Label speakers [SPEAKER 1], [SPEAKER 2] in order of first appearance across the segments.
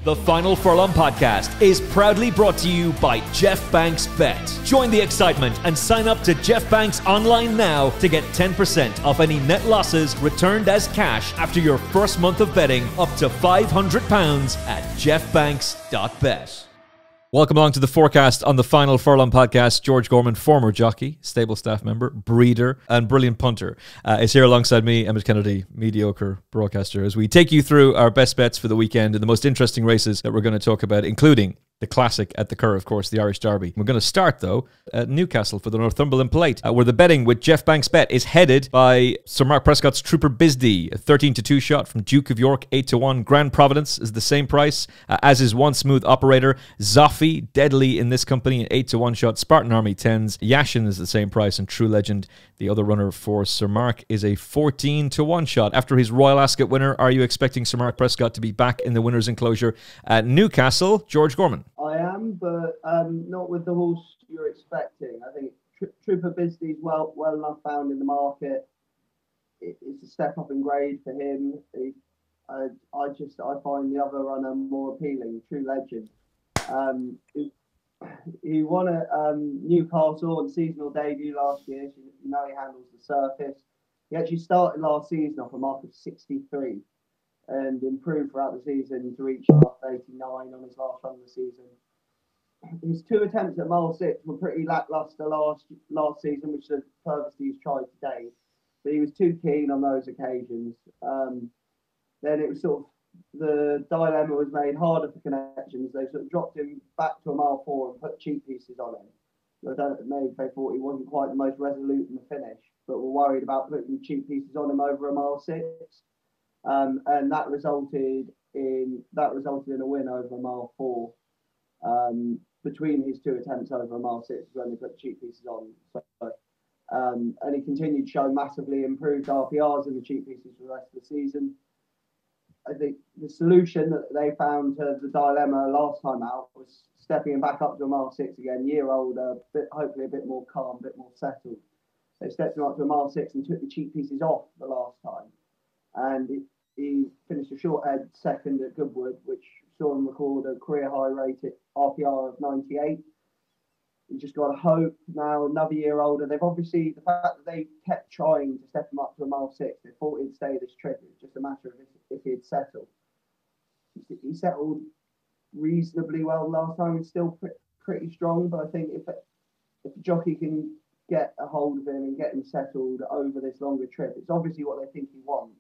[SPEAKER 1] The Final Furlong Podcast is proudly brought to you by Geoff Banks Bet. Join the excitement and sign up to Geoff Banks Online now to get 10% off any net losses returned as cash after your first month of betting up to £500 at geoffbanks.bet. Welcome along to the forecast on the Final Furlong Podcast. George Gorman, former jockey, stable staff member, breeder, and brilliant punter, is here alongside me, Emmet Kennedy, mediocre broadcaster, as we take you through our best bets for the weekend and the most interesting races that we're going to talk about, including the classic at the Curragh, of course, the Irish Derby. We're going to start, though, at Newcastle for the Northumberland Plate, where the betting with Geoff Banks Bet is headed by Sir Mark Prescott's Trooper Bisdee, a 13-2 shot from Duke of York, 8-1. Grand Providence is the same price, as is One Smooth Operator. Zoffi, deadly in this company, an 8-1 shot. Spartan Army 10s. Yashin is the same price, and True Legend, the other runner for Sir Mark, is a 14-1 shot. After his Royal Ascot winner, are you expecting Sir Mark Prescott to be back in the winner's enclosure at Newcastle? George Gorman.
[SPEAKER 2] I am, but not with the horse you're expecting. I think Trooper Bisdee's well enough found in the market. It's a step up in grade for him. I find the other runner more appealing, True Legend. He won at Newcastle on seasonal debut last year. So you know he handles the surface. He actually started last season off a mark of 63 and improved throughout the season to reach up 89 on his last run of the season. His two attempts at mile 6 were pretty lacklustre last season, which is the furthest he's tried to date. But he was too keen on those occasions. Then it was sort of, the dilemma was made harder for connections. They sort of dropped him back to a mile 4 and put cheap pieces on him. So maybe they thought he wasn't quite the most resolute in the finish, but were worried about putting cheap pieces on him over a mile 6. And that resulted in a win over a mile 4. Between his two attempts over a mile 6 when they put cheap pieces on. And he continued showing massively improved RPRs in the cheap pieces for the rest of the season. I think the solution that they found to the dilemma last time out was stepping him back up to a mile 6 again, year older, hopefully a bit more calm, a bit more settled. They stepped him up to a mile 6 and took the cheap pieces off the last time. And he finished a short head second at Goodwood, which saw him record a career high rated RPR of 98. You just got to hope now, another year older. They've obviously, the fact that they kept trying to step him up to a mile 6, they thought he'd stay this trip. It was just a matter of if he'd settle. He settled reasonably well last time. He's still pretty strong, but I think if the jockey can get a hold of him and get him settled over this longer trip, it's obviously what they think he wants.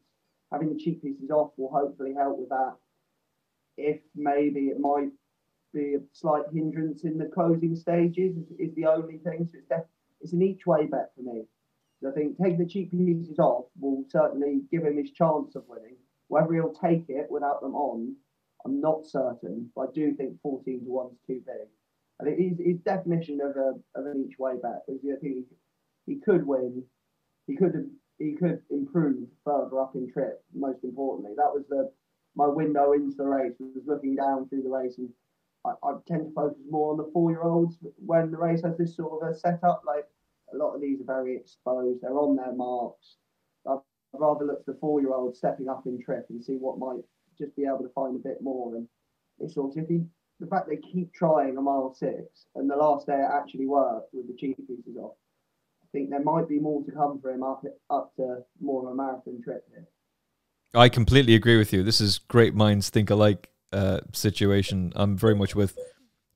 [SPEAKER 2] Having the cheap pieces off will hopefully help with that. If maybe it might be a slight hindrance in the closing stages is the only thing. So it's an each way bet for me. So I think taking the cheap pieces off will certainly give him his chance of winning. Whether he'll take it without them on, I'm not certain. But I do think 14-1 is too big. I think his definition of an each way bet is I think he could win. He could improve further up in trip. Most importantly, that was my window into the race. Was looking down through the race, and I tend to focus more on the 4-year-olds when the race has this sort of a setup. Like a lot of these are very exposed; they're on their marks. I'd rather look to the 4-year-olds stepping up in trip and see what might just be able to find a bit more. And it's sort of the fact they keep trying a mile 6, and the last day it actually worked with the cheap pieces off. I think there might be more to come for him up to more of a marathon trip here.
[SPEAKER 1] I completely agree with you. This is great minds think alike situation. I'm very much with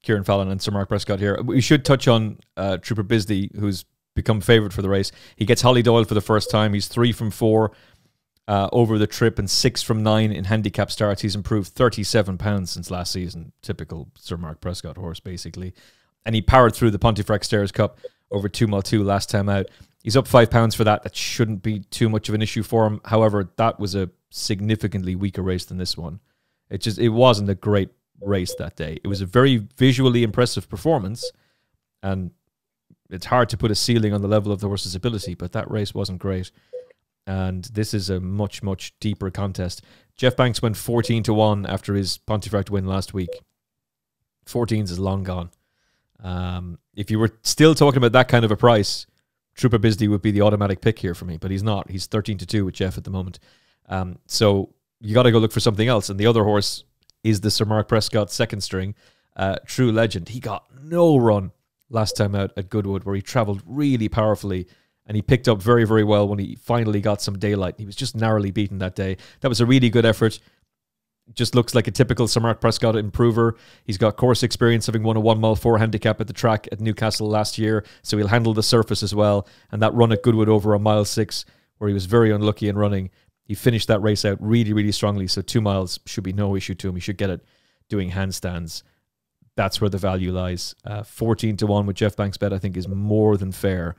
[SPEAKER 1] Kieran Fallon and Sir Mark Prescott here. We should touch on Trooper Bisdee, who's become favourite for the race. He gets Holly Doyle for the first time. He's 3 from 4 over the trip and 6 from 9 in handicap starts. He's improved £37 since last season. Typical Sir Mark Prescott horse, basically. And he powered through the Pontefract Stairs Cup over 2 mile 2 last time out. He's up £5 for that. That shouldn't be too much of an issue for him. However, that was a significantly weaker race than this one. It wasn't a great race that day. It was a very visually impressive performance, and it's hard to put a ceiling on the level of the horse's ability, but that race wasn't great. And this is a much, much deeper contest. Geoff Banks went 14-1 after his Pontefract win last week. 14s is long gone. If you were still talking about that kind of a price, Trooper Bisdee would be the automatic pick here for me, but he's not. He's 13-2 with Geoff at the moment. So you got to go look for something else. And the other horse
[SPEAKER 3] He's the Sir Mark Prescott second string, true legend. He got no run last time out at Goodwood, where he travelled really powerfully, and he picked up very, very well when he finally got some daylight. He was just narrowly beaten that day. That was a really good effort. Just looks like a typical Sir Mark Prescott improver. He's got course experience, having won a 1 mile 4 handicap at the track at Newcastle last year, so he'll handle the surface as well. And that run at Goodwood over a 1 mile 6, where he was very unlucky in running, he finished that race out really, really strongly. So 2 miles should be no issue to him. He should get it doing handstands. That's where the value lies. 14-1 with Geoff Banks Bet, I think, is more than fair.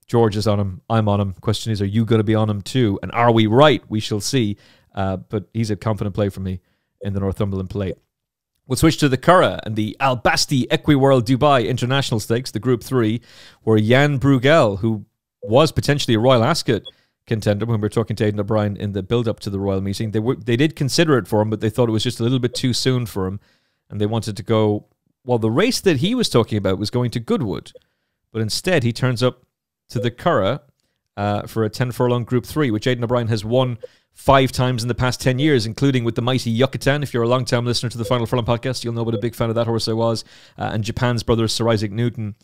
[SPEAKER 3] George is on him. I'm on him. Question is, are you going to be on him too? And are we right? We shall see. But he's a confident play for me in the Northumberland Plate. We'll switch to the Curragh and the Albasti Equiworld Dubai International Stakes, the Group 3, where Jan Bruegel, who was potentially a Royal Ascot contender when we were talking to Aidan O'Brien in the build-up to the Royal meeting, they did consider it for him, but they thought it was just a little bit too soon for him, and they wanted to go... Well, the race that he was talking about was going to Goodwood, but instead he turns up to the Curragh for a 10 furlong Group 3, which Aidan O'Brien has won 5 times in the past 10 years, including with the mighty Yucatan. If you're a long-time listener to the Final Furlong podcast, you'll know what a big fan of that horse I was. And Japan's brother, Sir Isaac Newton,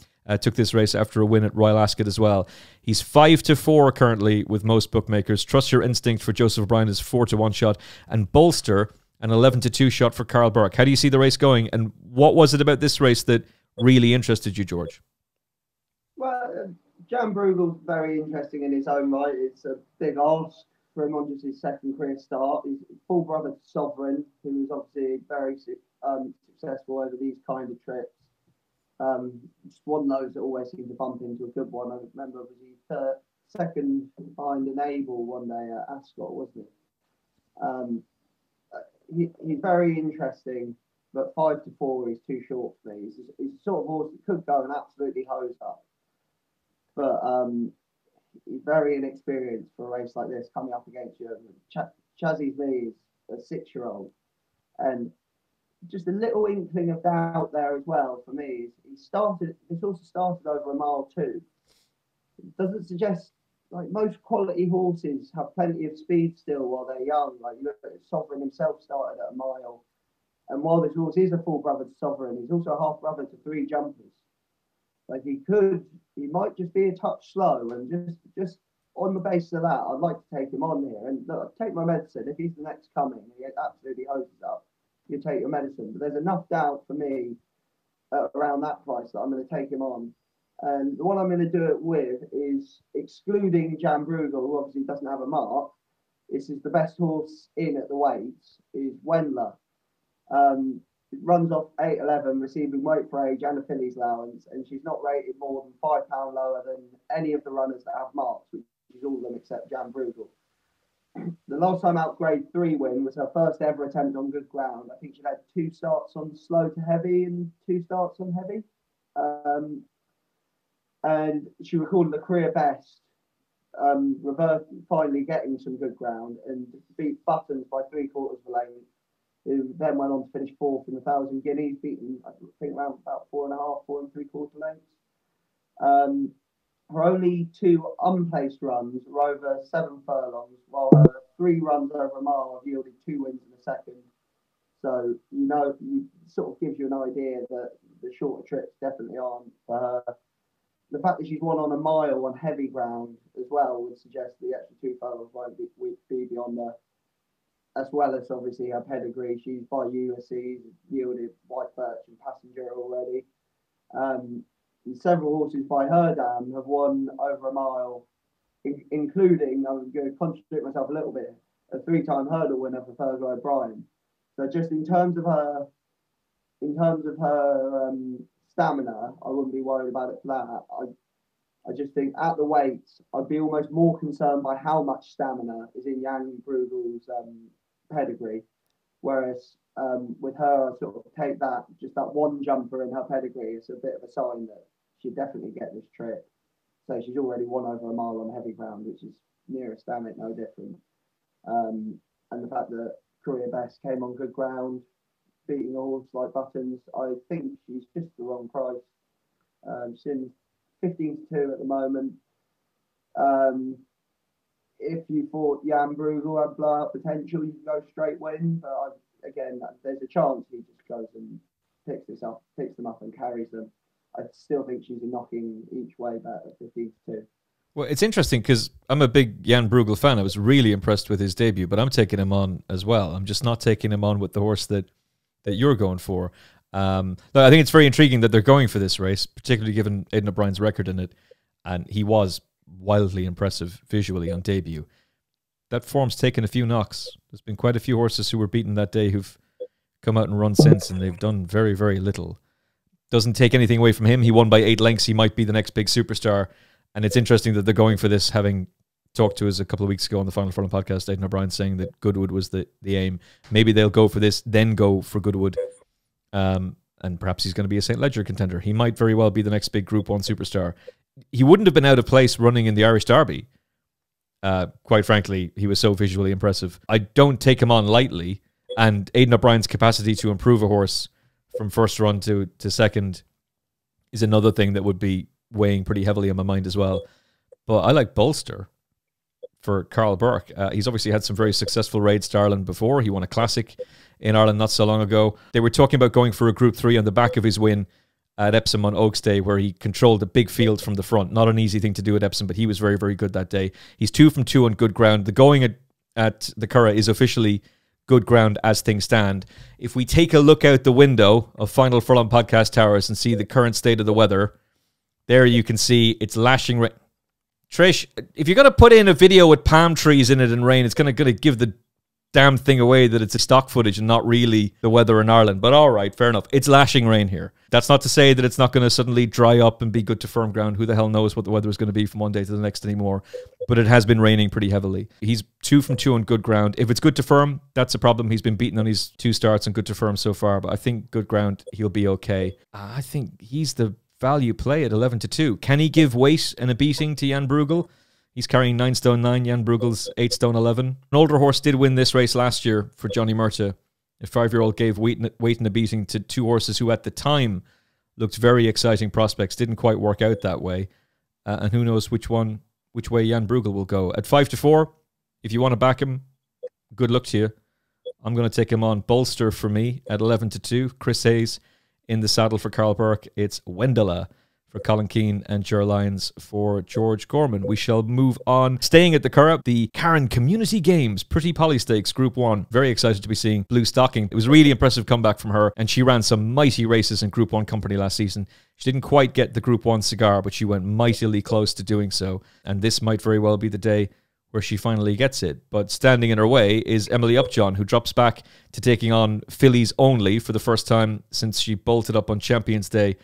[SPEAKER 3] took this race after a win at Royal Ascot as well. He's 5-4 currently with most bookmakers. Trust Your Instinct for Joseph O'Brien is 4-1 shot, and Bolster an 11-2 shot for Carl Burke. How do you see the race going, and what was it about this race that really interested you, George?
[SPEAKER 2] Well, Jan Bruegel's very interesting in his own right. It's a big ask for him on just his second career start. He's full brother to Sovereign, who is obviously very successful over these kind of trips. Just one of those that always seems to bump into a good one. I remember was he second behind Enable one day at Ascot, wasn't it? He's very interesting, but 5-4 is too short for me. He's the sort of horse that could go and absolutely hose up, but he's very inexperienced for a race like this, coming up against you. Chazzy Lee is a 6-year-old, and just a little inkling of doubt there as well for me. This also started over a mile 2. It doesn't suggest, like, most quality horses have plenty of speed still while they're young. Like, you look at Sovereign himself, started at a mile, and while this horse is a full brother to Sovereign, he's also a half brother to 3 jumpers. Like, he might just be a touch slow, and just on the basis of that, I'd like to take him on here. And look, take my medicine. If he's the next coming, he absolutely hoses up, you take your medicine. But there's enough doubt for me around that price that I'm going to take him on. And the one I'm going to do it with is, excluding Jan Bruegel, who obviously doesn't have a mark. This is the best horse in at the weights, is Wendler. It runs off 8.11, receiving weight for age and a filly's allowance, and she's not rated more than £5 lower than any of the runners that have marks, which is all of them except Jan Bruegel. The last time out Grade 3 win was her first ever attempt on good ground. I think she had 2 starts on slow to heavy and 2 starts on heavy. And she recorded the career best, finally getting some good ground, and beat Buttons by 3/4 of a length, who then went on to finish 4th in the 1,000 Guineas, beaten, I think, around about 4.5, 4 3/4 lengths. Her only 2 unplaced runs were over 7 furlongs, while her 3 runs over a mile have yielded 2 wins in the second. So, you sort of gives you an idea that the shorter trips definitely aren't for her. The fact that she's won on a mile on heavy ground as well would suggest the extra 2 furlongs won't be beyond her, as well as obviously her pedigree. She's by Ulysses, yielded White Birch and Passenger already. And several horses by her dam have won over a mile, including, I'm going to contradict myself a little bit, a 3-time hurdle winner for Fergal O'Brien. So just in terms of her stamina, I wouldn't be worried about it for that. I just think at the weights, I'd be almost more concerned by how much stamina is in Jan Bruegel's pedigree. Whereas with her, I sort of take that, just that one jumper in her pedigree is a bit of a sign that she'd definitely get this trip. So she's already won over a mile on heavy ground, which is nearest damn it, no different. And the fact that career best came on good ground, beating a horse like Buttons, I think she's just the wrong price. She's in 15-2 at the moment. If you thought Jan Bruegel had blowout potential, you could go straight win, but again, there's a chance he just goes and picks them up and carries them. I still think she's a knocking each way bet at 15-2.
[SPEAKER 3] Well, it's interesting because I'm a big Jan Bruegel fan. I was really impressed with his debut, but I'm taking him on as well. I'm just not taking him on with the horse that you're going for. I think it's very intriguing that they're going for this race, particularly given Aidan O'Brien's record in it. And he was wildly impressive visually on debut. That form's taken a few knocks. There's been quite a few horses who were beaten that day who've come out and run since, and they've done very, very little. Doesn't take anything away from him. He won by 8 lengths. He might be the next big superstar. And it's interesting that they're going for this, having talked to us a couple of weeks ago on the Final Furlong Podcast, Aidan O'Brien saying that Goodwood was the aim. Maybe they'll go for this, then go for Goodwood. And perhaps he's going to be a St. Ledger contender. He might very well be the next big Group 1 superstar. He wouldn't have been out of place running in the Irish Derby. Quite frankly, he was so visually impressive. I don't take him on lightly, and Aidan O'Brien's capacity to improve a horse from first run to second is another thing that would be weighing pretty heavily on my mind as well. But I like Bolster for Carl Burke. He's obviously had some very successful raids to Ireland before. He won a classic in Ireland not so long ago. They were talking about going for a Group 3 on the back of his win at Epsom on Oaks Day, where he controlled a big field from the front. Not an easy thing to do at Epsom, but he was very, very good that day. He's 2 from 2 on good ground. The going at the Curragh is officially good ground as things stand. If we take a look out the window of Final Furlong Podcast Towers and see the current state of the weather, there you can see it's lashing rain. Trish, if you're going to put in a video with palm trees in it and rain, it's going to give the damn thing away that it's a stock footage and not really the weather in Ireland. But all right, fair enough. It's lashing rain here. That's not to say that it's not going to suddenly dry up and be good to firm ground. Who the hell knows what the weather is going to be from one day to the next anymore. But it has been raining pretty heavily. He's 2 from 2 on good ground. If it's good to firm, that's a problem. He's been beaten on his 2 starts on good to firm so far. But I think good ground, he'll be okay. I think he's the value play at 11-2. Can he give weight and a beating to Jan Bruegel? He's carrying 9 stone 9. Jan Bruegel's 8 stone 11. An older horse did win this race last year for Johnny Murtagh. A 5-year-old gave weight and a beating to 2 horses who at the time looked very exciting prospects. Didn't quite work out that way. And who knows which way Jan Bruegel will go. At 5-4, if you want to back him, good luck to you. I'm going to take him on. Bolster for me at 11-2. Chris Hayes in the saddle for Carl Burke. It's Wendella for Colin Keane and Ger Lyons for George Gorman. We shall move on. Staying at the Curragh, the Carron Community Games Pretty Polly Stakes Group 1. Very excited to be seeing Blue Stocking. It was a really impressive comeback from her, and she ran some mighty races in Group 1 company last season. She didn't quite get the Group 1 cigar, but she went mightily close to doing so, and this might very well be the day where she finally gets it. But standing in her way is Emily Upjohn, who drops back to taking on fillies only for the first time since she bolted up on Champions Day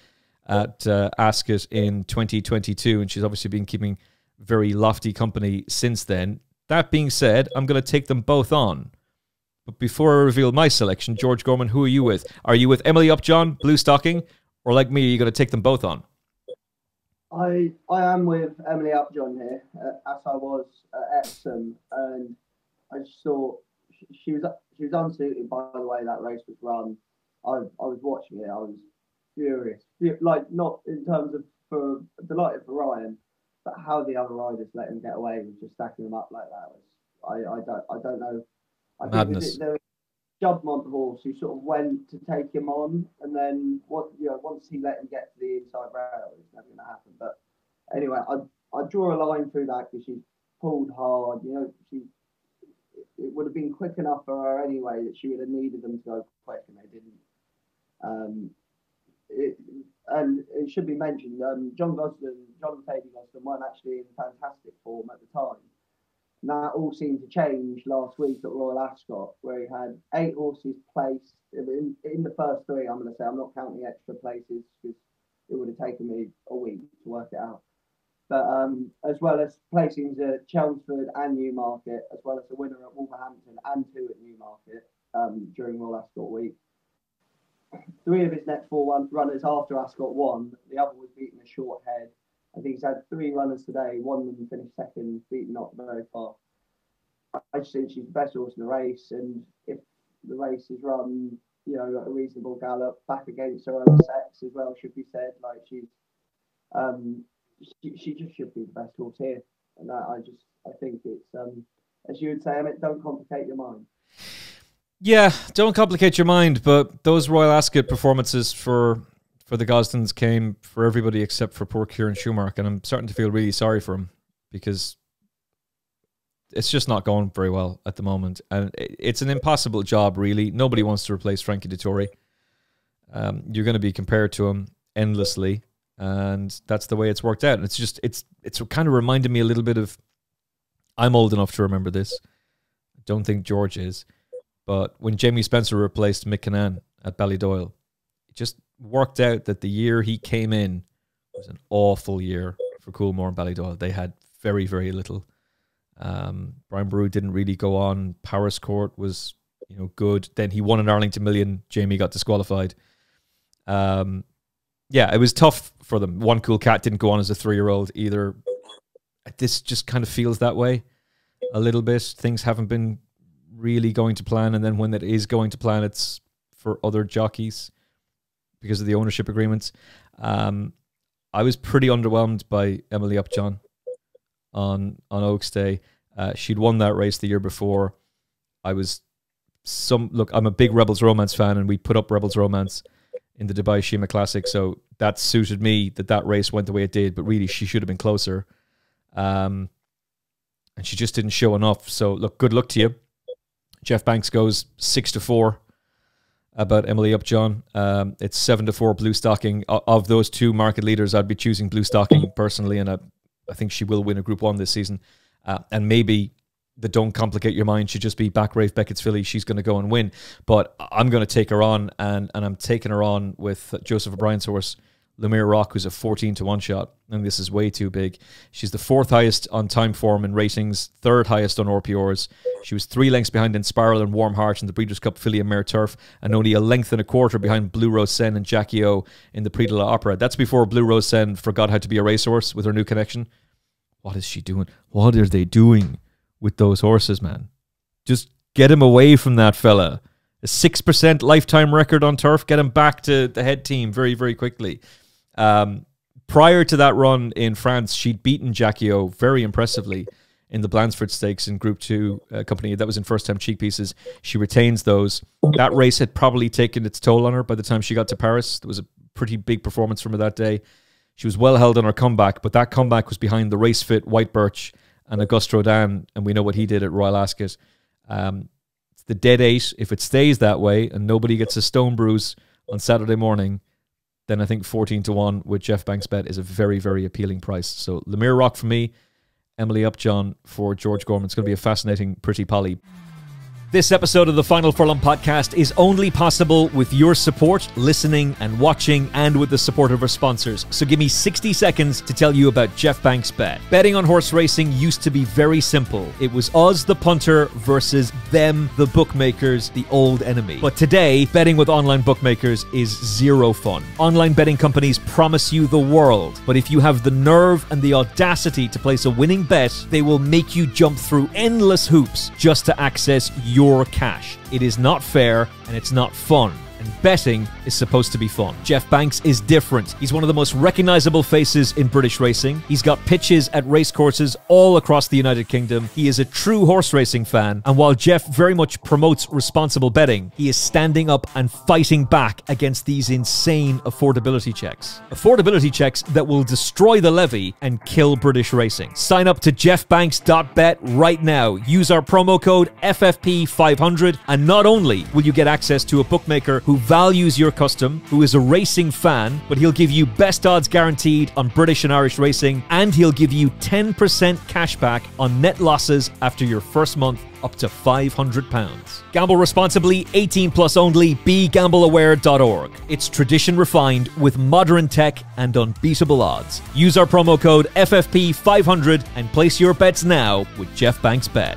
[SPEAKER 3] at Ascot in 2022, and she's obviously been keeping very lofty company since then. That being said, I'm going to take them both on. But before I reveal my selection, George Gorman, who are you with? Are you with Emily Upjohn, Blue Stocking, or like me, are you going to take them both on?
[SPEAKER 2] I am with Emily Upjohn here, as I was at Epsom, and I just thought she was unsuited by the way that race was run. I was watching it, I was furious. Like, not in terms of delighted for Ryan, but how the other riders let him get away with just stacking them up like that was I don't know.
[SPEAKER 3] Madness.
[SPEAKER 2] There was a Juddmonte horse who sort of went to take him on, and then once he let him get to the inside rail, it's never going to happen. But anyway, I draw a line through that because she's pulled hard. It would have been quick enough for her anyway that she would have needed them to go quick, and they didn't. And it should be mentioned, John Fady Gosden weren't actually in fantastic form at the time. And that all seemed to change last week at Royal Ascot, where he had 8 horses placed in the first 3. I'm going to say, I'm not counting extra places because it would have taken me a week to work it out. But as well as placings at Chelmsford and Newmarket, as well as a winner at Wolverhampton and 2 at Newmarket during Royal Ascot week. 3 of his next 4 runners after Ascot won. The other was beaten a short head. I think he's had 3 runners today. 1 of them finished second, beaten not very far. I just think she's the best horse in the race, and if the race is run, a reasonable gallop back against her own sex as well, should be said. Like she just should be the best horse here, and I think it's as you would say, Emmet, don't complicate your mind.
[SPEAKER 3] Yeah, don't complicate your mind, but those Royal Ascot performances for the Gosdens came for everybody except for poor Kieran Schumacher, and I'm starting to feel really sorry for him because it's just not going very well at the moment, and it's an impossible job, really. Nobody wants to replace Frankie Dettori. You're going to be compared to him endlessly, and that's the way it's worked out. And it's kind of reminded me a little bit of, I'm old enough to remember this. I don't think George is. But when Jamie Spencer replaced Mick Kinnan at Ballydoyle, it just worked out that the year he came in was an awful year for Coolmore and Ballydoyle. They had very, very little. Brian Boru didn't really go on. Paris Court was, good. Then he won an Arlington Million. Jamie got disqualified. Yeah, it was tough for them. One Cool Cat didn't go on as a 3-year-old either. This just kind of feels that way a little bit. Things haven't been really going to plan, and then when it is going to plan, it's for other jockeys because of the ownership agreements. I was pretty underwhelmed by Emily Upjohn on Oaks Day. She'd won that race the year before. Look, I'm a big Rebels Romance fan, and we put up Rebels Romance in the Dubai Shima Classic, so that suited me that race went the way it did, but really she should have been closer. And she just didn't show enough. So look, good luck to you. Geoff Banks goes 6-4 about Emily Upjohn. It's 7-4 Blue Stocking. Of those two market leaders, I'd be choosing Blue Stocking personally, and I think she will win a Group 1 this season. And maybe the don't complicate your mind should just be back Rafe Beckett's filly. She's going to go and win. But I'm going to take her on, and I'm taking her on with Joseph O'Brien's horse, Lumiere Rock, who's a 14-1 shot. And this is way too big. She's the 4th highest on time form and ratings, 3rd highest on RPRs. She was 3 lengths behind Inspiral and Warm Heart in the Breeders' Cup filly and Mare Turf, and only a length and a quarter behind Blue Rose Sen and Jackie O in the Prix de l'Opera. That's before Blue Rose Sen forgot how to be a racehorse with her new connection. What is she doing? What are they doing with those horses, man? Just get him away from that fella. A 6% lifetime record on turf. Get him back to the head team very, very quickly. Prior to that run in France, she'd beaten Jackie O very impressively in the Blansford Stakes in Group 2 company. That was in first-time cheek pieces. She retains those. That race had probably taken its toll on her by the time she got to Paris. There was a pretty big performance from her that day. She was well held on her comeback, but that comeback was behind the race-fit White Birch and Auguste Rodin, and we know what he did at Royal Ascot. It's the dead 8. If it stays that way and nobody gets a stone bruise on Saturday morning, then I think 14-1 with Geoff Banks Bet is a very, very appealing price. So Lumiere Rock for me, Emily Upjohn for George Gorman. It's going to be a fascinating Pretty Polly. This episode of the Final Furlong Podcast is only possible with your support, listening and watching, and with the support of our sponsors. So give me 60 seconds to tell you about Geoff Banks Bet. Betting on horse racing used to be very simple. It was us, the punter, versus them, the bookmakers, the old enemy. But today, betting with online bookmakers is zero fun. Online betting companies promise you the world, but if you have the nerve and the audacity to place a winning bet, they will make you jump through endless hoops just to access your cash. It is not fair and it's not fun. And betting is supposed to be fun. Geoff Banks is different. He's one of the most recognizable faces in British racing. He's got pitches at racecourses all across the United Kingdom. He is a true horse racing fan. And while Geoff very much promotes responsible betting, he is standing up and fighting back against these insane affordability checks. Affordability checks that will destroy the levy and kill British racing. Sign up to geoffbanks.bet right now. Use our promo code FFP500, and not only will you get access to a bookmaker who values your custom, who is a racing fan, but he'll give you best odds guaranteed on British and Irish racing, and he'll give you 10% cash back on net losses after your first month, up to £500. Gamble responsibly, 18 plus only, begambleaware.org. It's tradition refined with modern tech and unbeatable odds. Use our promo code FFP500 and place your bets now with Geoff Banks Bet.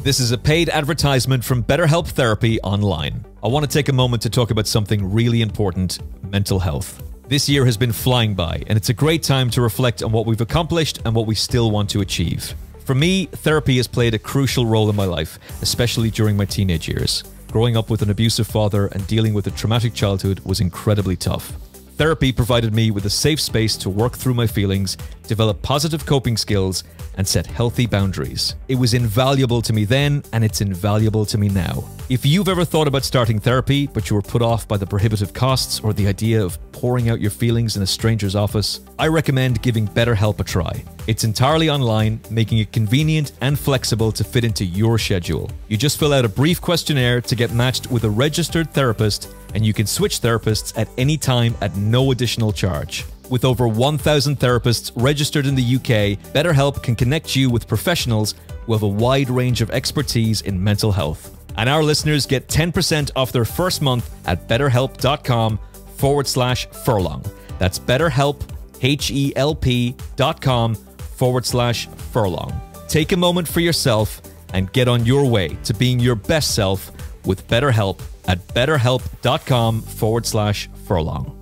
[SPEAKER 3] This is a paid advertisement from BetterHelp Therapy Online. I want to take a moment to talk about something really important: mental health. This year has been flying by, and it's a great time to reflect on what we've accomplished and what we still want to achieve. For me, therapy has played a crucial role in my life, especially during my teenage years. Growing up with an abusive father and dealing with a traumatic childhood was incredibly tough. Therapy provided me with a safe space to work through my feelings, develop positive coping skills, and set healthy boundaries. It was invaluable to me then, and it's invaluable to me now. If you've ever thought about starting therapy, but you were put off by the prohibitive costs or the idea of pouring out your feelings in a stranger's office, I recommend giving BetterHelp a try. It's entirely online, making it convenient and flexible to fit into your schedule. You just fill out a brief questionnaire to get matched with a registered therapist, and you can switch therapists at any time at no additional charge. With over 1,000 therapists registered in the UK, BetterHelp can connect you with professionals who have a wide range of expertise in mental health. And our listeners get 10% off their first month at betterhelp.com/furlong. That's BetterHelp, HELP.com/furlong. Take a moment for yourself and get on your way to being your best self with BetterHelp at betterhelp.com/furlong.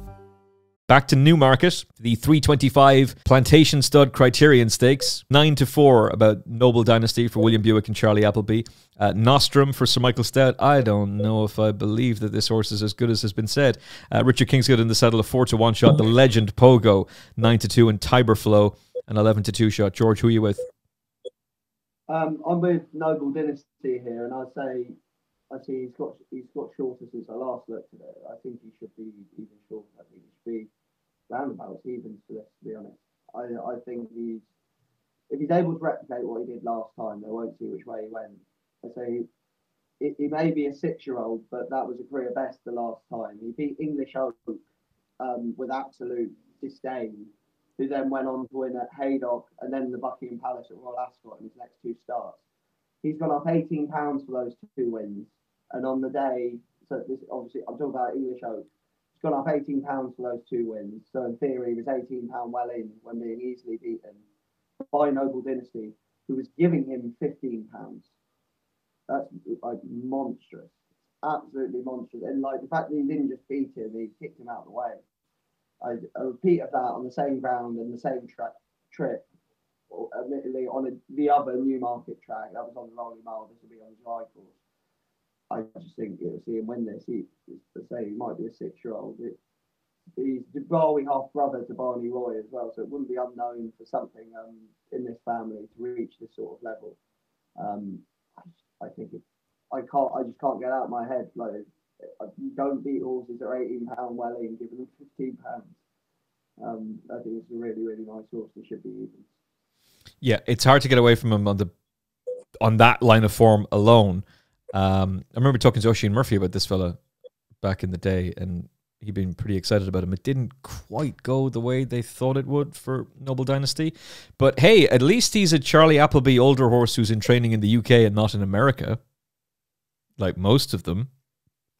[SPEAKER 3] Back to Newmarket, the 325 Plantation Stud Criterion Stakes. 9-4 about Noble Dynasty for William Buick and Charlie Appleby. Nostrum for Sir Michael Stout. I don't know if I believe that this horse is as good as has been said. Richard Kingsgood in the saddle, a 4-1 shot. The Legend Pogo, 9-2, and Tiberflow, an 11-2 shot. George, who are you with?
[SPEAKER 2] I'm with Noble Dynasty here, and I see he's got shorter since I last looked at it. I think he should be even shorter. I think he should be roundabouts even for this, to be honest. I think if he's able to replicate what he did last time, they won't see which way he went. I say he may be a 6-year-old, but that was a career best the last time. He beat English Oak with absolute disdain, who then went on to win at Haydock and then the Buckingham Palace at Royal Ascot in his next 2 starts. He's gone up £18 for those 2 wins. And on the day, so this obviously, I'm talking about English Oak, he's gone up £18 for those 2 wins. So in theory, he was £18 well in when being easily beaten by Noble Dynasty, who was giving him £15. That's like monstrous, absolutely monstrous. And like the fact that he didn't just beat him, he kicked him out of the way. A repeat of that on the same ground and the same trip, or admittedly on the other Newmarket track, that was on the Rolling Mile, this will be on the July course. I just think you'll see him win this. He might be a 6-year-old. He's the growing half brother to Barney Roy as well, so it wouldn't be unknown for something in this family to reach this sort of level. I think I just can't get out of my head. Like, you don't beat horses that are £18 well in, giving them £15. I think it's a really, really nice horse. They should be even.
[SPEAKER 3] Yeah, it's hard to get away from him on that line of form alone. I remember talking to Oisin Murphy about this fella back in the day, and he'd been pretty excited about him. It didn't quite go the way they thought it would for Noble Dynasty. But hey, at least he's a Charlie Appleby older horse who's in training in the UK and not in America, like most of them.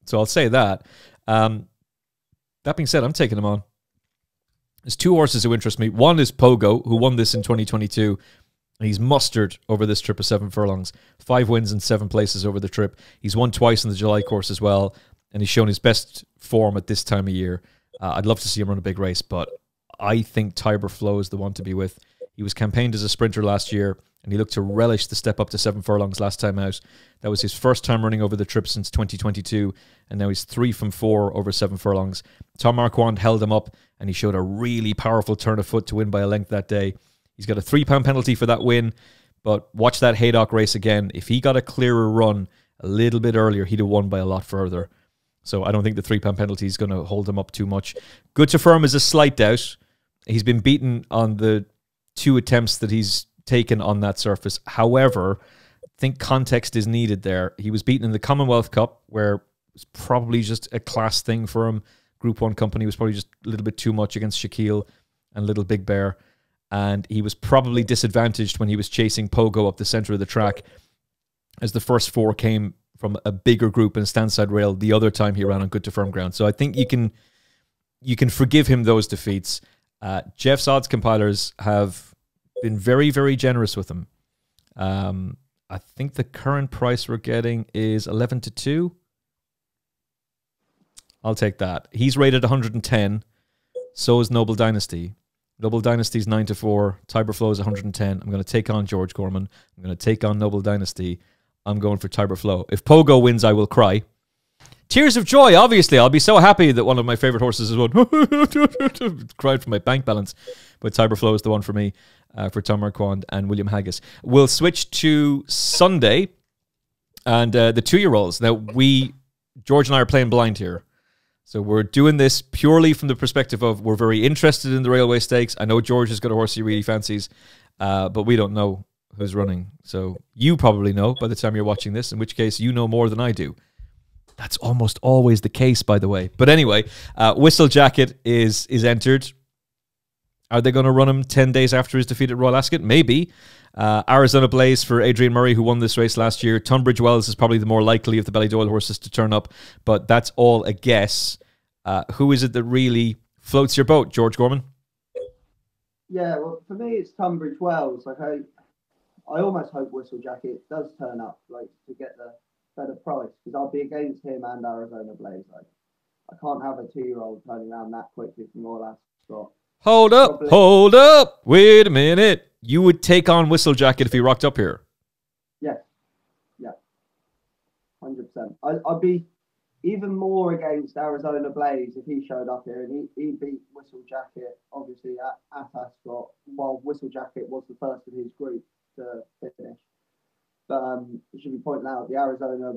[SPEAKER 3] So I'll say that. That being said, I'm taking him on. There's 2 horses who interest me. One is Pogo, who won this in 2022. And he's mustered over this trip of 7 furlongs. 5 wins and 7 places over the trip. He's won twice in the July course as well. And he's shown his best form at this time of year. I'd love to see him run a big race, but I think Tiberflow is the one to be with. He was campaigned as a sprinter last year, and he looked to relish the step up to 7 furlongs last time out. That was his first time running over the trip since 2022, and now he's 3 from 4 over 7 furlongs. Tom Marquand held him up, and he showed a really powerful turn of foot to win by a length that day. He's got a £3 penalty for that win, but watch that Haydock race again. If he got a clearer run a little bit earlier, he'd have won by a lot further. So I don't think the £3 penalty is going to hold him up too much. Good to Firm is a slight doubt. He's been beaten on the 2 attempts that he's taken on that surface. However, I think context is needed there. He was beaten in the Commonwealth Cup, where it was probably just a class thing for him. Group 1 company was probably just a little bit too much against Shaquille and Little Big Bear. And he was probably disadvantaged when he was chasing Pogo up the center of the track, as the first 4 came from a bigger group and a standside rail the other time he ran on good to firm ground. So I think you can forgive him those defeats. Jeff's odds compilers have been very, very generous with him. I think the current price we're getting is 11-2. I'll take that. He's rated 110. So is Noble Dynasty. Noble Dynasty's 9-4. Tiberflow is 110. I'm going to take on George Gorman. I'm going to take on Noble Dynasty. I'm going for Tiberflow. If Pogo wins, I will cry. Tears of joy, obviously. I'll be so happy that one of my favourite horses is won. Cried for my bank balance. But Tiberflow is the one for me, for Tom Marquand and William Haggis. We'll switch to Sunday and the 2-year-olds. Now, George and I are playing blind here. So we're doing this purely from the perspective of we're very interested in the Railway Stakes. I know George has got a horse he really fancies, but we don't know who's running. So you probably know by the time you're watching this, in which case you know more than I do. That's almost always the case, by the way. But anyway, Whistle Jacket is entered. Are they going to run him 10 days after his defeat at Royal Ascot? Maybe. Arizona Blaze for Adrian Murray, who won this race last year. Tunbridge Wells is probably the more likely of the Ballydoyle horses to turn up, but that's all a guess. Who is it that really floats your boat, George Gorman?
[SPEAKER 2] Yeah, well, for me, it's Tunbridge Wells. Like I almost hope Whistle Jacket does turn up, like to get the better price, because I'll be against him and Arizona Blaze. Like I can't have a 2-year-old turning around that quickly from Royal Ascot. Hold
[SPEAKER 3] up, wait a minute. You would take on Whistle Jacket if he rocked up here?
[SPEAKER 2] Yeah, 100%. I'd be even more against Arizona Blaze if he showed up here, and he beat Whistle Jacket, obviously, at Ascot, while Whistle Jacket was the first of his group to finish. But it should be pointed out, the Arizona,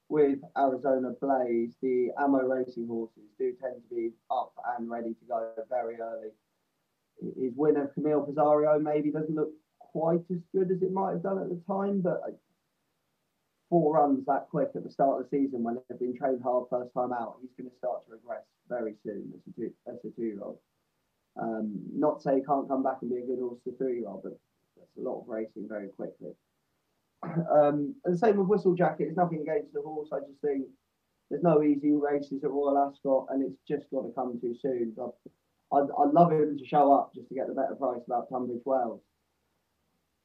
[SPEAKER 2] with Arizona Blaze, the Ammo Racing horses do tend to be up and ready to go very early. His winner, Camille Pizarro, maybe doesn't look quite as good as it might have done at the time, but 4 runs that quick at the start of the season when they've been trained hard first time out, he's going to start to regress very soon as a 2-year-old. Not to say he can't come back and be a good horse to 3-year-old, but that's a lot of racing very quickly. And the same with Whistle Jacket. It's nothing against the horse. I just think there's no easy races at Royal Ascot, and it's just got to come too soon. I'd love him to show up just to get the better price about Tunbridge Wells.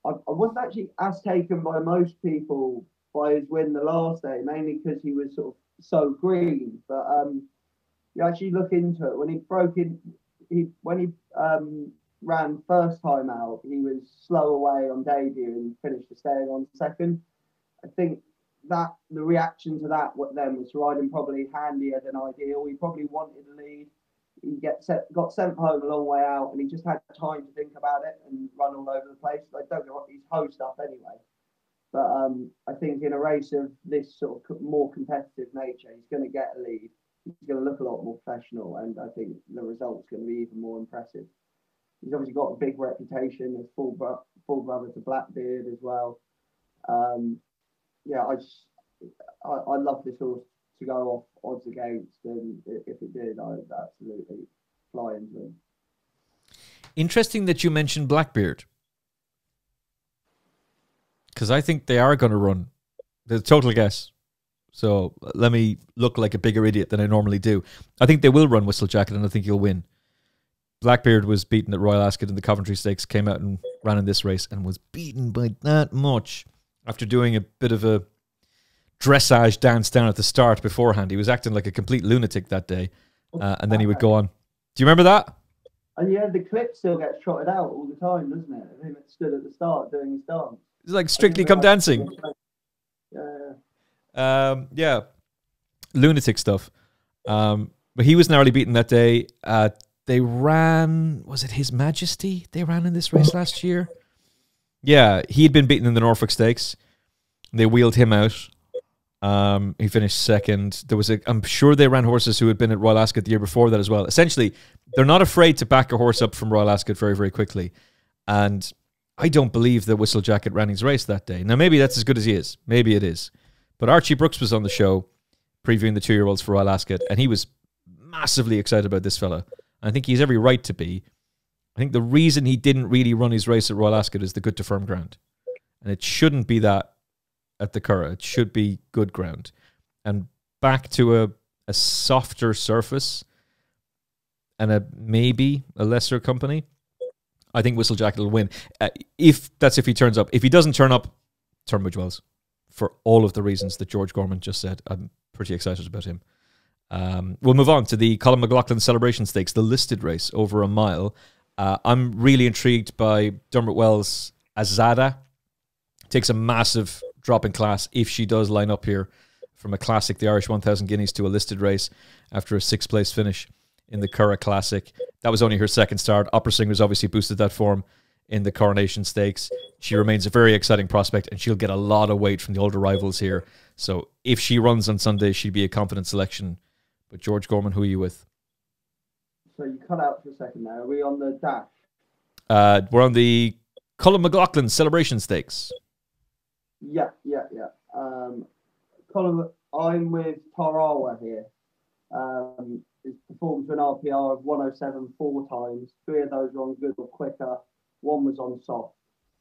[SPEAKER 2] I wasn't actually as taken by most people by his win the last day, mainly because he was sort of so green. But you actually look into it, when he broke in, when he ran first time out, he was slow away on debut and finished the staying on second. I think that the reaction to that then was riding probably handier than ideal. He probably wanted a lead. He got sent home a long way out, and he just had time to think about it and run all over the place. I don't know what he's hosed up anyway. But I think in a race of this sort of more competitive nature, he's going to get a lead. He's going to look a lot more professional, and I think the result's going to be even more impressive. He's obviously got a big reputation as full brother to Blackbeard as well. I love this horse to go off odds against, and if it did, I would absolutely fly into him.
[SPEAKER 3] Interesting that you mentioned Blackbeard, because I think they are going to run. The total guess. So let me look like a bigger idiot than I normally do. I think they will run Whistle Jacket, and I think he'll win. Blackbeard was beaten at Royal Ascot in the Coventry Stakes, came out and ran in this race and was beaten by that much after doing a bit of a dressage dance down at the start beforehand. He was acting like a complete lunatic that day, and then he would go on. Do you remember that?
[SPEAKER 2] And yeah, the clip still gets trotted out all the time, doesn't it? Of him stood at the start doing his dance.
[SPEAKER 3] It's like Strictly Come Dancing.
[SPEAKER 2] Yeah.
[SPEAKER 3] Lunatic stuff. But he was narrowly beaten that day. They ran, was it His Majesty? They ran in this race last year. Yeah, he had been beaten in the Norfolk Stakes. They wheeled him out. He finished second. I'm sure they ran horses who had been at Royal Ascot the year before that as well. Essentially, they're not afraid to back a horse up from Royal Ascot very, very quickly. And I don't believe that Whistle Jacket ran his race that day. Now, maybe that's as good as he is. Maybe it is. But Archie Brooks was on the show previewing the 2-year-olds for Royal Ascot, and he was massively excited about this fella. I think he's every right to be. I think the reason he didn't really run his race at Royal Ascot is the good to firm ground. And it shouldn't be that at the Curragh. It should be good ground. And back to a softer surface and maybe a lesser company, I think Whistle Jacket will win. If he turns up. If he doesn't turn up, Tunbridge Wells. For all of the reasons that George Gorman just said. I'm pretty excited about him. We'll move on to the Colin McLaughlin Celebration Stakes, the listed race over a mile. I'm really intrigued by Dermot Wells' Azada. Takes a massive drop in class if she does line up here. from a classic, the Irish 1000 Guineas, to a listed race after a 6th place finish in the Curragh Classic. That was only her second start. Opera Singer's obviously boosted that form in the Coronation Stakes. She remains a very exciting prospect, and she'll get a lot of weight from the older rivals here. So if she runs on Sunday, she'd be a confident selection. But George Gorman, who are you with?
[SPEAKER 2] So you cut out for a second there. Are we on the dash?
[SPEAKER 3] We're on the Colin McLaughlin Celebration Stakes.
[SPEAKER 2] Yeah. Colin, I'm with Tarawa here. He's performed to an RPR of 107 4 times. 3 of those were on good or quicker. 1 was on soft.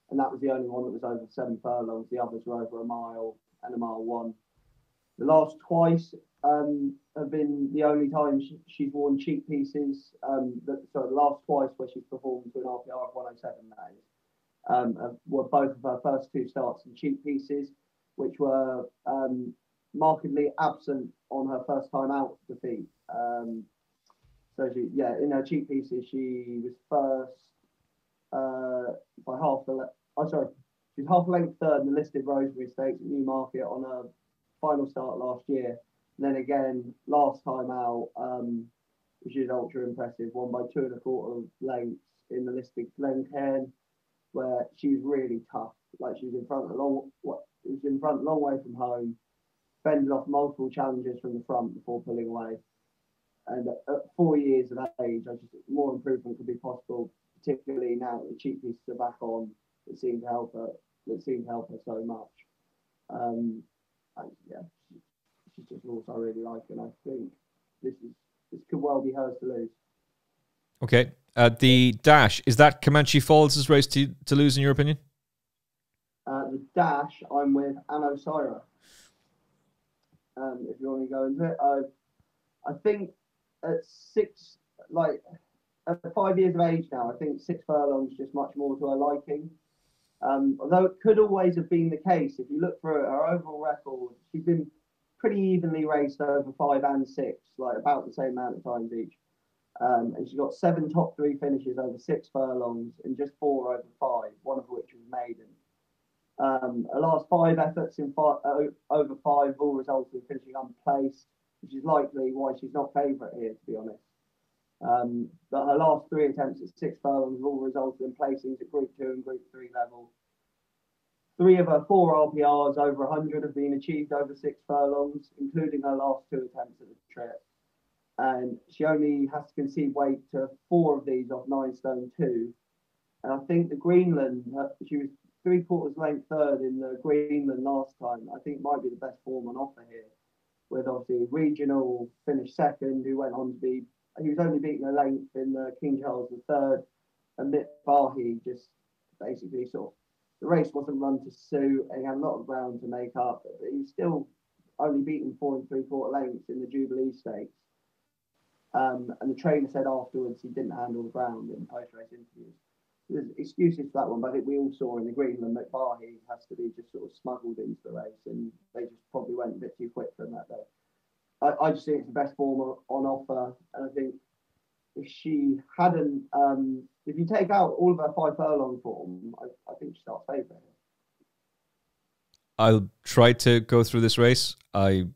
[SPEAKER 2] And that was the only one that was over 7 furlongs. The others were over a mile and a mile 1. The last twice have been the only time she's worn cheek pieces. The last twice where she's performed to an RPR of 107, that is, were both of her first 2 starts in cheek pieces, which were markedly absent on her first time out defeat. So she, in her cheek pieces, she was first by she's half a length third in the listed Rosemary Stakes at Newmarket on a final start last year. And then again, last time out, which is ultra impressive, won by 2 1/4 lengths in the listed Glencairn, where she was really tough. Like, she was in front a long way from home, fended off multiple challenges from the front before pulling away. And at 4 years of age, more improvement could be possible, particularly now that the cheek pieces are back on. That seemed to help her so much. She's just a horse I really like, and I think this could well be hers to lose.
[SPEAKER 3] Okay. The dash, is that Comanche Falls' race to lose, in your opinion?
[SPEAKER 2] The dash, I'm with Anno Syrah. If you want to go into it, I think at 5 years of age now, I think 6 furlongs just much more to her liking. Although it could always have been the case, if you look through her overall record, she's been pretty evenly raced over 5 and 6, like about the same amount of times each. And she got 7 top 3 finishes over 6 furlongs and just 4 over 5, one of which was maiden. Her last 5 efforts in over 5 all resulted in finishing unplaced, which is likely why she's not favourite here, to be honest. But her last 3 attempts at 6 furlongs all resulted in placings at Group 2 and Group 3 level. 3 of her 4 RPRs over 100 have been achieved over 6 furlongs, including her last 2 attempts at the trip. And she only has to concede weight to 4 of these off 9 stone 2. And I think the Greenland, she was 3/4 length third in the Greenland last time. I think might be the best form on offer here, with obviously regional finished second, who went on to be, he was only beaten a length in the King Charles III, and Mick Bahi just basically the race wasn't run to suit, and he had a lot of ground to make up, but he was still only beaten 4 3/4 lengths in the Jubilee Stakes. And the trainer said afterwards he didn't handle the ground in post-race interviews. There's excuses for that one, but I think we all saw in the Greenland that Bahi has to be just sort of smuggled into the race, and they just probably went a bit too quick for him that day. I just think it's the best form on offer, and I think if she hadn't, if you take out all of her 5 furlong form, I think she starts favourite.
[SPEAKER 3] I'll try to go through this race. I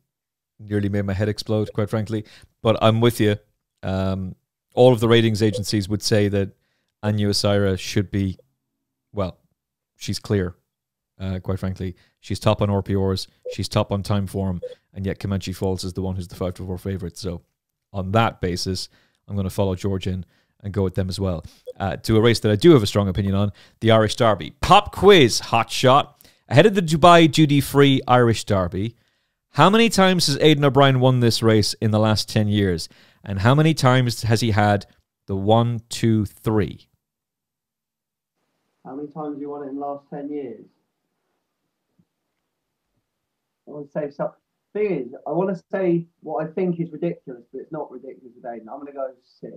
[SPEAKER 3] nearly made my head explode, quite frankly, but I'm with you. All of the ratings agencies would say that Anu Asira should be, well, she's clear, quite frankly. She's top on RPRs, she's top on time form, and yet Comanche Falls is the one who's the 5-4 favourite. So on that basis, I'm going to follow George in and go with them as well. To a race that I do have a strong opinion on, the Irish Derby. Pop quiz, hot shot. Ahead of the Dubai duty-free Irish Derby, how many times has Aidan O'Brien won this race in the last 10 years? And how many times has he had the 1, 2, 3?
[SPEAKER 2] How many times have you won it in the last 10 years? I want to say something. Thing is, I want to say what I think is ridiculous, but it's not ridiculous with Aidan. I'm going to go 6.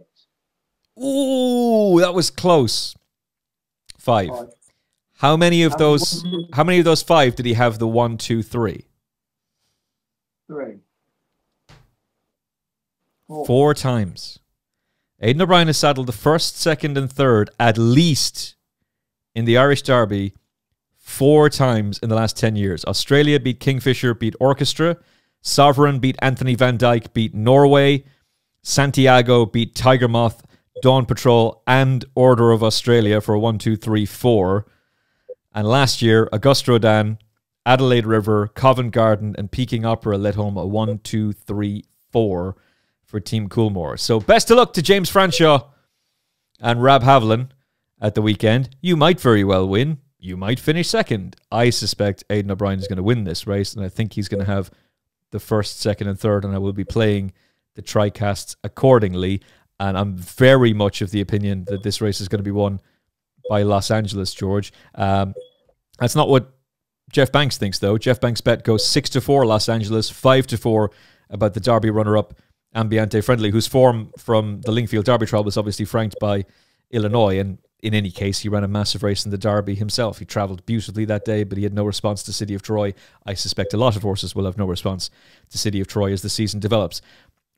[SPEAKER 3] Ooh, that was close. 5. How many of those 5 did he have the 1, 2, 3?
[SPEAKER 2] 3.
[SPEAKER 3] 4 times. Aidan O'Brien has saddled the 1st, 2nd and 3rd at least in the Irish Derby 4 times in the last 10 years. Australia beat Kingfisher, beat Orchestra. Sovereign beat Anthony Van Dyke, beat Norway. Santiago beat Tiger Moth, Dawn Patrol, and Order of Australia for a 1, 2, 3, 4. And last year, Augusta Rodan, Adelaide River, Covent Garden, and Peking Opera led home a 1, 2, 3, 4 for Team Coolmore. So best of luck to James Franshaw and Rab Haviland at the weekend. You might very well win. You might finish second. I suspect Aidan O'Brien is going to win this race, and I think he's going to have the first, second, and third, and I will be playing the tricasts accordingly. And I'm very much of the opinion that this race is going to be won by Los Angeles, George. That's not what Geoff Banks thinks, though. Geoff Banks Bet goes 6-4 Los Angeles, 5-4 about the Derby runner-up Ambiente Friendly, whose form from the Lingfield Derby trial was obviously franked by Illinois. And in any case, he ran a massive race in the Derby himself. He travelled beautifully that day, but he had no response to City of Troy. I suspect a lot of horses will have no response to City of Troy as the season develops.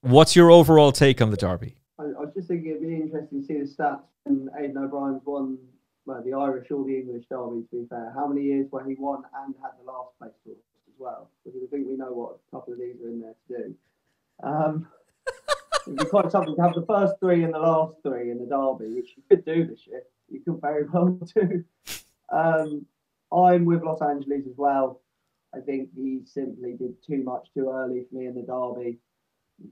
[SPEAKER 3] What's your overall take on the Derby?
[SPEAKER 2] I was just thinking it'd be interesting to see the stats when Aidan O'Brien's won the Irish or the English Derby, to be fair. How many years where he won and had the last place horse as well? Because I think we know what a couple of these are in there to do. It'd be quite something to have the first three and the last three in the Derby, which you could do this year. You could very well do. I'm with Los Angeles as well. I think he simply did too much too early for me in the Derby.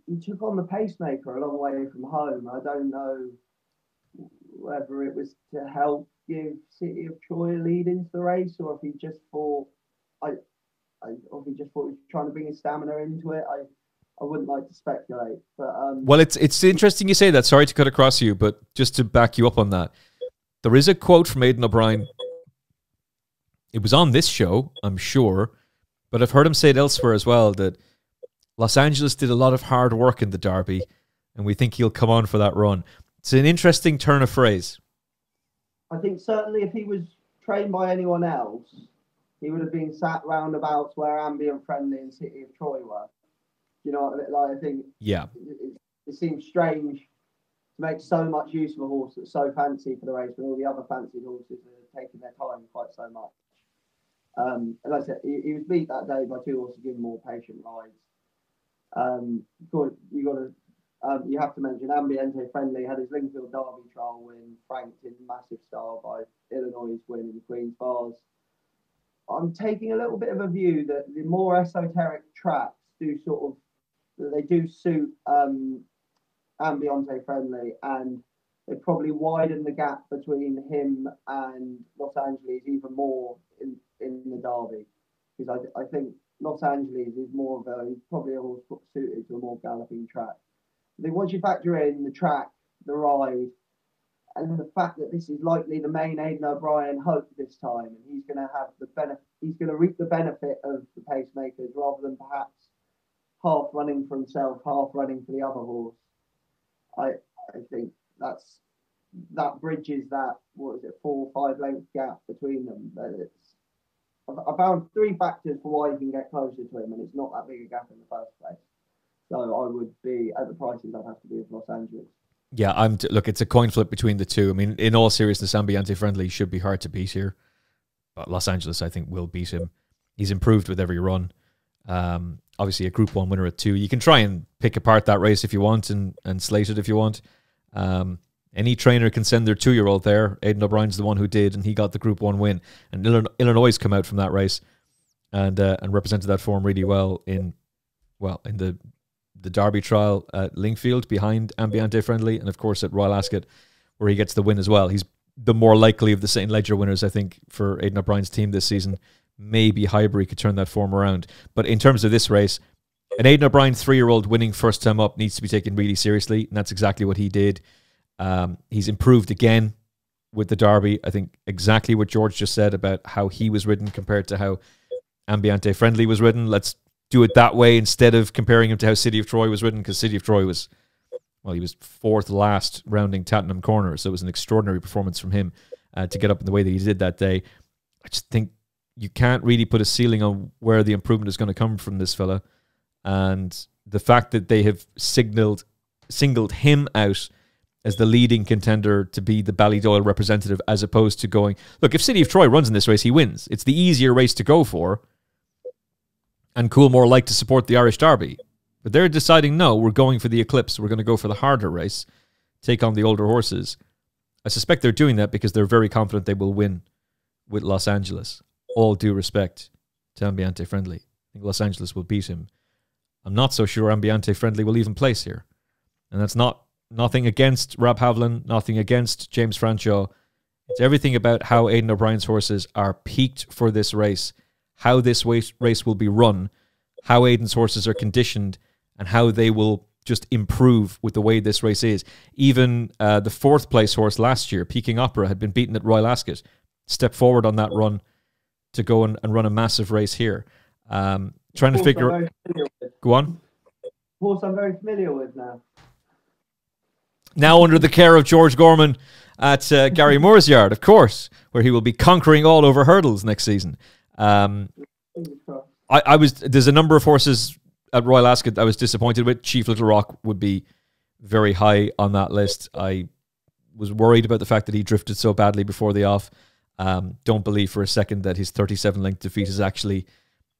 [SPEAKER 2] He took on the pacemaker a long way from home. I don't know whether it was to help give City of Troy a lead into the race, or if he just thought he was trying to bring his stamina into it. I wouldn't like to speculate, but
[SPEAKER 3] well, it's interesting you say that. Sorry to cut across you, but just to back you up on that, there is a quote from Aidan O'Brien. It was on this show, I'm sure, but I've heard him say it elsewhere as well, that Los Angeles did a lot of hard work in the Derby, and we think he'll come on for that run. It's an interesting turn of phrase.
[SPEAKER 2] I think certainly if he was trained by anyone else, he would have been sat roundabouts where Ambient Friendly and City of Troy were. You know, like I think it seems strange to make so much use of a horse that's so fancy for the race when all the other fancied horses are taking their time quite so much. And like I said, he was beat that day by two horses giving more patient rides. You have to mention Ambiente Friendly had his Lingfield Derby trial win, franked in massive style by Illinois' win in the Queen's Bars. I'm taking a little bit of a view that the more esoteric tracks do suit Ambiente Friendly, and they probably widen the gap between him and Los Angeles even more in the Derby, because I think Los Angeles is more of probably a horse suited to a more galloping track. I think once you factor in the track, the ride, and the fact that this is likely the main Aidan O'Brien hope this time, and he's going to have the benefit, he's going to reap the benefit of the pacemakers rather than perhaps half running for himself, half running for the other horse. I think that bridges that 4 or 5 length gap between them. I found 3 factors for why you can get closer to him, and it's not that big a gap in the first place. So I would be, at the prices, I'd have to be with Los Angeles.
[SPEAKER 3] Yeah, look, it's a coin flip between the two. I mean, in all seriousness, Ambiente Friendly should be hard to beat here. But Los Angeles, I think, will beat him. He's improved with every run. Obviously, a Group 1 winner at 2. You can try and pick apart that race if you want and slate it if you want. Any trainer can send their 2-year-old there. Aidan O'Brien's the one who did, and he got the Group 1 win. And Illinois come out from that race and represented that form really well in the Derby trial at Lingfield behind Ambiente Friendly, and of course at Royal Ascot, where he gets the win as well. He's the more likely of the St. Ledger winners, I think, for Aidan O'Brien's team this season. Maybe Highbury could turn that form around. But in terms of this race, an Aidan O'Brien 3-year-old winning first time up needs to be taken really seriously, and that's exactly what he did. He's improved again with the Derby. I think exactly what George just said about how he was ridden compared to how Ambiente Friendly was ridden. Let's do it that way instead of comparing him to how City of Troy was ridden, because City of Troy was, well, he was 4th last rounding Cheltenham Corner, so it was an extraordinary performance from him to get up in the way that he did that day. I just think you can't really put a ceiling on where the improvement is going to come from this fella, and the fact that they have singled him out as the leading contender to be the Ballydoyle representative, as opposed to going, look, if City of Troy runs in this race, he wins. It's the easier race to go for. and Coolmore like to support the Irish Derby. But they're deciding, no, we're going for the Eclipse. We're going to go for the harder race, take on the older horses. I suspect they're doing that because they're very confident they will win with Los Angeles. All due respect to Ambiente Friendly. I think Los Angeles will beat him. I'm not so sure Ambiente Friendly will even place here. And that's nothing against Rob Havlin, nothing against James Francho. It's everything about how Aidan O'Brien's horses are peaked for this race, how this race will be run, how Aidan's horses are conditioned, and how they will just improve with the way this race is. Even the fourth place horse last year, Peking Opera, had been beaten at Royal Ascot. Stepped forward on that run to go and run a massive race here. Trying to figure... Go on.
[SPEAKER 2] Horse I'm very familiar with now.
[SPEAKER 3] Now under the care of George Gorman at Gary Moore's yard, of course, where he will be conquering all over hurdles next season. There's a number of horses at Royal Ascot I was disappointed with. Chief Little Rock would be very high on that list. I was worried about the fact that he drifted so badly before the off. Don't believe for a second that his 37-length defeat is actually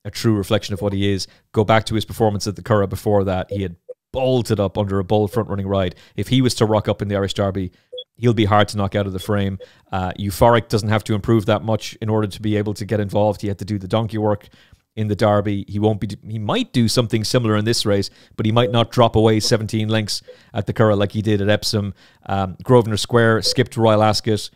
[SPEAKER 3] a true reflection of what he is. Go back to his performance at the Curragh before that. He had bolted up under a bold front-running ride. If he was to rock up in the Irish Derby, he'll be hard to knock out of the frame. Euphoric doesn't have to improve that much in order to be able to get involved. He had to do the donkey work in the Derby. He might do something similar in this race, but he might not drop away 17 lengths at the Curragh like he did at Epsom. Grosvenor Square skipped Royal Ascot.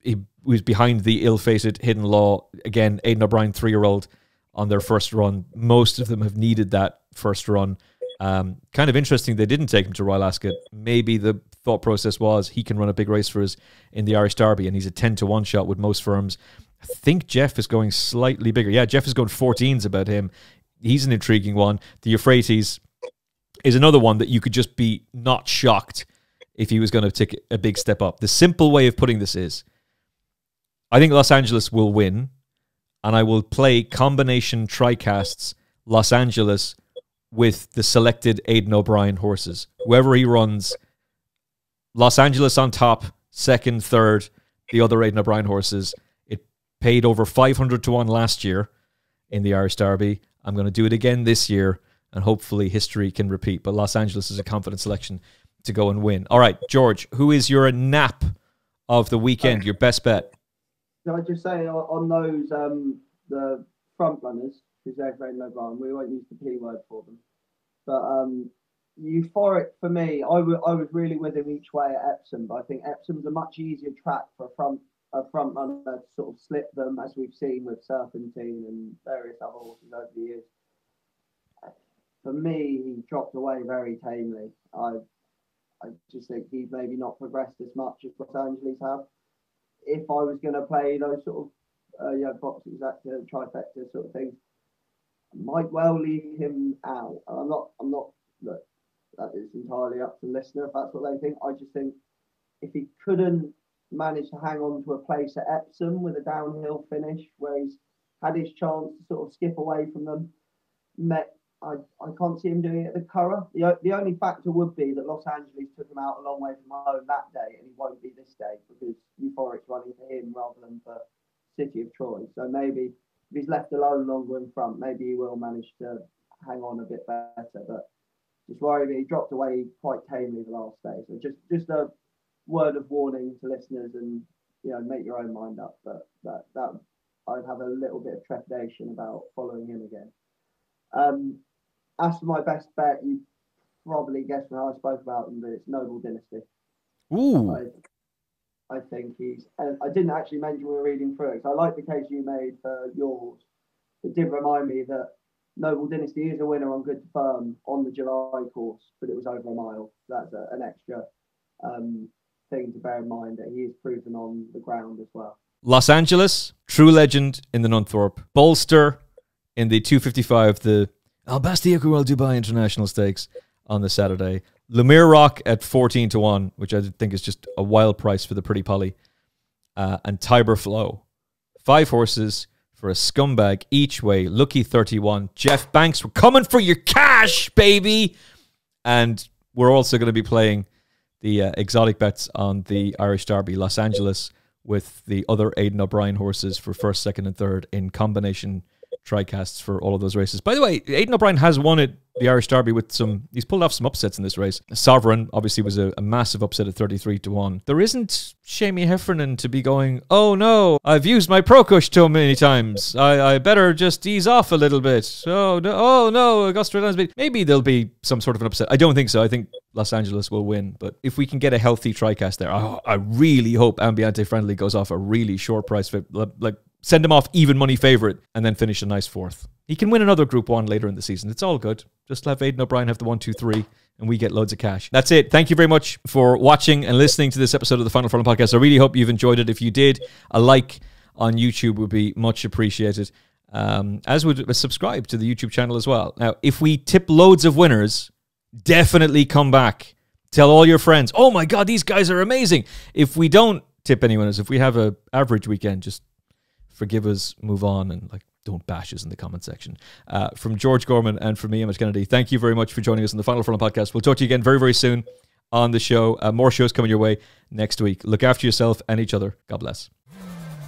[SPEAKER 3] He was behind the ill-fated Hidden Law. Again, Aidan O'Brien, 3-year-old, on their first run. Most of them have needed that first run. Kind of interesting they didn't take him to Royal Ascot. Maybe the thought process was he can run a big race for us in the Irish Derby, and he's a 10-to-1 shot with most firms. I think Geoff is going slightly bigger. Yeah, Geoff is going 14s about him. He's an intriguing one. The Euphrates is another one that you could just be not shocked if he was going to take a big step up. The simple way of putting this is, I think Los Angeles will win, and I will play combination tricasts Los Angeles with the selected Aidan O'Brien horses. Whoever he runs, Los Angeles on top, second, third, the other Aidan O'Brien horses. It paid over 500 to 1 last year in the Irish Derby. I'm going to do it again this year, and hopefully history can repeat. But Los Angeles is a confident selection to go and win. All right, George, who is your nap of the weekend, your best bet?
[SPEAKER 2] Can I just say on those, the front runners, Geoff Banks O'Brien, we won't use the P word for them. But Euphoric, for me, I was really with him each way at Epsom, but I think Epsom's a much easier track for a front runner to sort of slip them, as we've seen with Serpentine and various other horses over the years. For me, he dropped away very tamely. I just think he's maybe not progressed as much as Los Angeles have. If I was going to play those sort of box exacta, trifecta sort of things, I might well leave him out. I'm not. Look, that is entirely up to the listener if that's what they think. I just think if he couldn't manage to hang on to a place at Epsom with a downhill finish where he's had his chance to sort of skip away from them, I can't see him doing it at the Curragh. The only factor would be that Los Angeles took him out a long way from home that day, and he won't be this day because Euphoric's running for him rather than for City of Troy. So maybe if he's left alone longer in front, maybe he will manage to hang on a bit better. But just worry me, he dropped away quite tamely the last day. So just a word of warning to listeners, and make your own mind up. But that I'd have a little bit of trepidation about following him again. As for my best bet, you probably guessed when I spoke about him, but it's Noble Dynasty.
[SPEAKER 3] Ooh.
[SPEAKER 2] I think he's... And I didn't actually mention we were reading through it, so I like the case you made for your horse. It did remind me that Noble Dynasty is a winner on Good to Firm on the July course, but it was over a mile. That's an extra thing to bear in mind, that he is proven on the ground as well.
[SPEAKER 3] Los Angeles, True Legend in the Nunthorpe. Bolster in the 255, the Al Basti Equiworld Dubai International Stakes on the Saturday. Lumiere Rock at 14 to 1, which I think is just a wild price for the Pretty Polly. And Tiber Flow. 5 horses for a scumbag each way. Lucky 31. Geoff Banks, we're coming for your cash, baby! And we're also going to be playing the exotic bets on the Irish Derby. Los Angeles with the other Aidan O'Brien horses for first, second, and third in combination tricasts for all of those races. By the way, Aidan O'Brien has won it, the Irish Derby, with he's pulled off some upsets in this race. Sovereign obviously was a massive upset at 33-1. There isn't Shamie Heffernan to be going, oh no, I've used my Procush too many times. I better just ease off a little bit. Oh no, Augusta Lansby. Maybe there'll be some sort of an upset. I don't think so. I think Los Angeles will win. But if we can get a healthy tricast there, I really hope Ambiente Friendly goes off a really short price, like send him off even money favourite and then finish a nice fourth. He can win another Group 1 later in the season. It's all good. Just let Aidan O'Brien have the 1, 2, 3 and we get loads of cash. That's it. Thank you very much for watching and listening to this episode of the Final Furlong Podcast. I really hope you've enjoyed it. If you did, a like on YouTube would be much appreciated. As would subscribe to the YouTube channel as well. Now, if we tip loads of winners, definitely come back. Tell all your friends, oh my God, these guys are amazing. If we don't tip any winners, if we have an average weekend, just forgive us, move on, and don't bash us in the comment section. From George Gorman and from me, Emmet Kennedy, thank you very much for joining us on the Final Furlong Podcast. We'll talk to you again very, very soon on the show. More shows coming your way next week. Look after yourself and each other. God bless.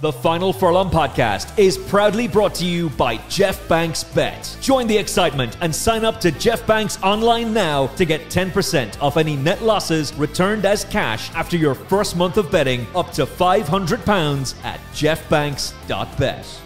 [SPEAKER 1] The Final Furlong Podcast is proudly brought to you by Geoff Banks Bet. Join the excitement and sign up to Geoff Banks Online now to get 10% off any net losses returned as cash after your first month of betting up to £500 at geoffbanks.bet.